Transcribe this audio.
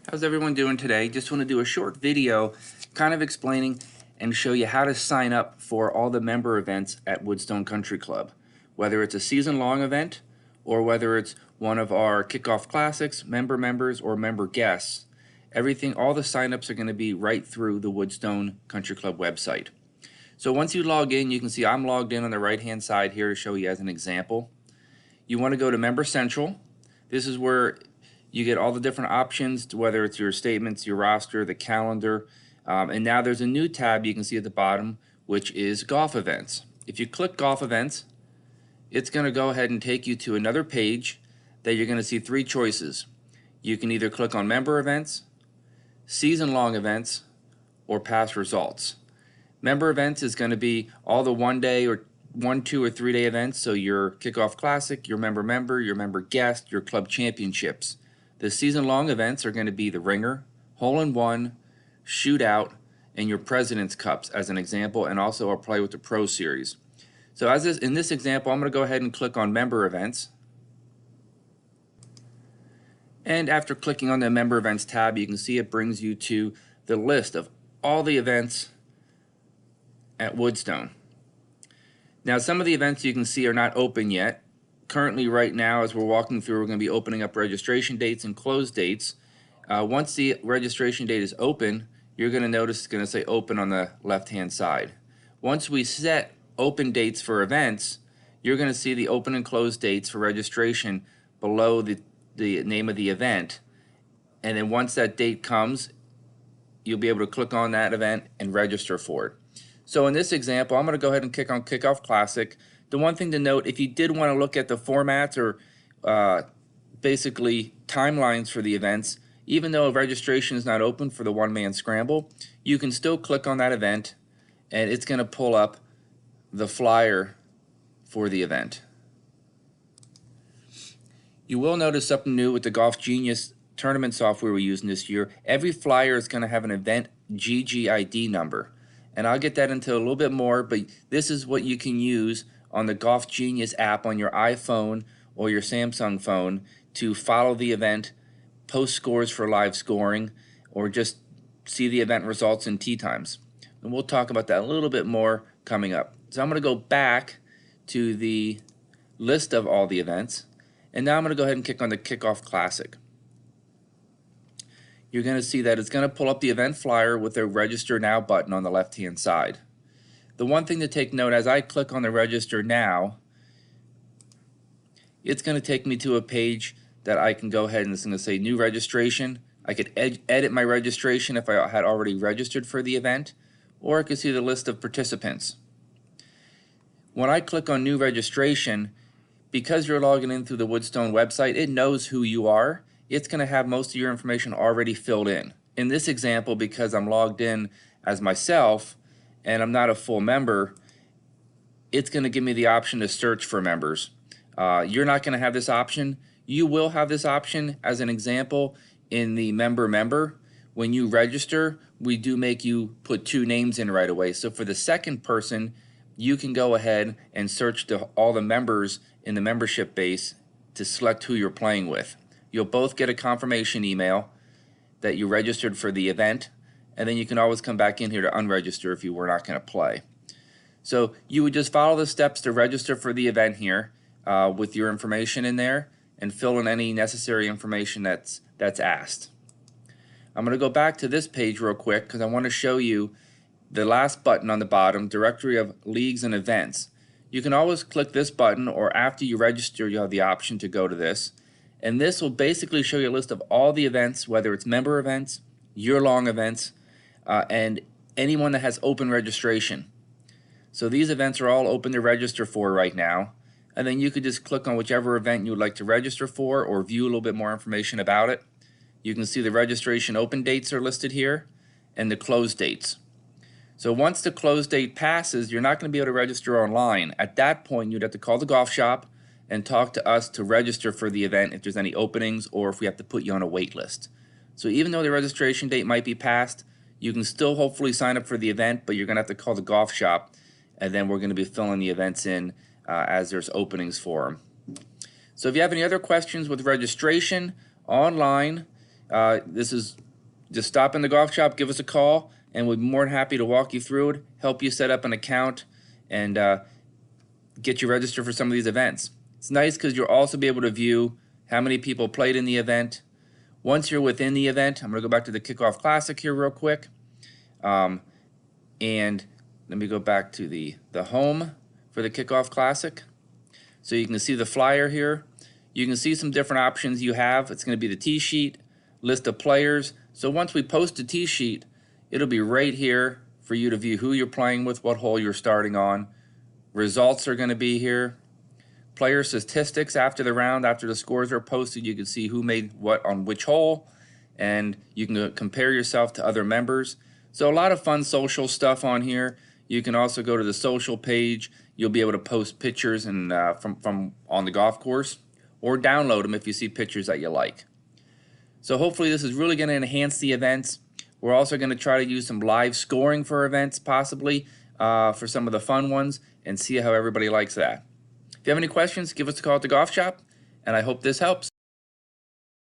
How's everyone doing today? Just want to do a short video kind of explaining and show you how to sign up for all the member events at Woodstone Country Club. Whether it's a season-long event or whether it's one of our kickoff classics, members, or member guests, all the signups are going to be right through the Woodstone Country Club website. So once you log in, you can see I'm logged in on the right-hand side here to show you as an example. You want to go to Member Central. This is where you get all the different options, whether it's your statements, your roster, the calendar, and now there's a new tab you can see at the bottom, which is Golf Events. If you click Golf Events, it's going to go ahead and take you to another page that you're going to see three choices. You can either click on Member Events, Season-Long Events, or Past Results. Member Events is going to be all the 1 day or 1, 2, or 3 day events, so your Kickoff Classic, your member, your member guest, your club championships. The season-long events are going to be the Ringer, Hole-in-One, Shootout, and your President's Cups as an example, and also our Play with the Pro Series. So in this example, I'm going to go ahead and click on Member Events. And after clicking on the Member Events tab, you can see it brings you to the list of all the events at Woodstone. Now, some of the events you can see are not open yet. Currently, right now, as we're walking through, we're going to be opening up registration dates and close dates. Once the registration date is open, you're going to notice it's going to say open on the left-hand side. Once we set open dates for events, you're going to see the open and close dates for registration below the name of the event. And then once that date comes, you'll be able to click on that event and register for it. So in this example, I'm going to go ahead and click on Kickoff Classic. The one thing to note, if you did want to look at the formats or basically timelines for the events, even though registration is not open for the one-man scramble, you can still click on that event and it's going to pull up the flyer for the event. You will notice something new with the Golf Genius tournament software we're using this year. Every flyer is going to have an event GGID number. And I'll get that into a little bit more, but this is what you can use on the Golf Genius app on your iPhone or your Samsung phone to follow the event, post scores for live scoring, or just see the event results in tee times. And we'll talk about that a little bit more coming up. So I'm going to go back to the list of all the events, and now I'm going to go ahead and click on the Kickoff Classic. You're going to see that it's going to pull up the event flyer with the Register Now button on the left-hand side. The one thing to take note, as I click on the Register Now, it's going to take me to a page that I can go ahead and it's going to say New Registration. I could edit my registration if I had already registered for the event, or I could see the list of participants. When I click on New Registration, because you're logging in through the Woodstone website, it knows who you are. It's going to have most of your information already filled in. In this example, because I'm logged in as myself and I'm not a full member, it's going to give me the option to search for members. You're not going to have this option. You will have this option as an example in the member. When you register, we do make you put 2 names in right away. So for the second person, you can go ahead and search all the members in the membership base to select who you're playing with. You'll both get a confirmation email that you registered for the event, and then you can always come back in here to unregister if you were not going to play. So you would just follow the steps to register for the event here with your information in there and fill in any necessary information that's asked. I'm going to go back to this page real quick because I want to show you the last button on the bottom, Directory of Leagues and Events. You can always click this button, or after you register, you'll have the option to go to this. And this will basically show you a list of all the events, whether it's member events, year-long events, and anyone that has open registration. So these events are all open to register for right now. And then you could just click on whichever event you would like to register for or view a little bit more information about it. You can see the registration open dates are listed here and the close dates. So once the close date passes, you're not going to be able to register online. At that point, you'd have to call the golf shop and talk to us to register for the event if there's any openings or if we have to put you on a wait list. So even though the registration date might be passed, you can still hopefully sign up for the event, but you're going to have to call the golf shop, and then we're going to be filling the events in as there's openings for them. So if you have any other questions with registration online, This is just stop in the golf shop, give us a call, and we'll be more than happy to walk you through it, help you set up an account, and get you registered for some of these events. It's nice because you'll also be able to view how many people played in the event. Once you're within the event, I'm going to go back to the Kickoff Classic here real quick. And let me go back to the home for the Kickoff Classic. So you can see the flyer here. You can see some different options you have. It's going to be the tee sheet, list of players. So once we post a tee sheet, it'll be right here for you to view who you're playing with, what hole you're starting on. Results are going to be here. Player statistics after the round, after the scores are posted, you can see who made what on which hole, and you can compare yourself to other members. So a lot of fun social stuff on here. You can also go to the social page. You'll be able to post pictures and from on the golf course, or download them if you see pictures that you like. So hopefully this is really going to enhance the events. We're also going to try to use some live scoring for events, possibly for some of the fun ones, and see how everybody likes that. If you have any questions, give us a call at the golf shop, and I hope this helps.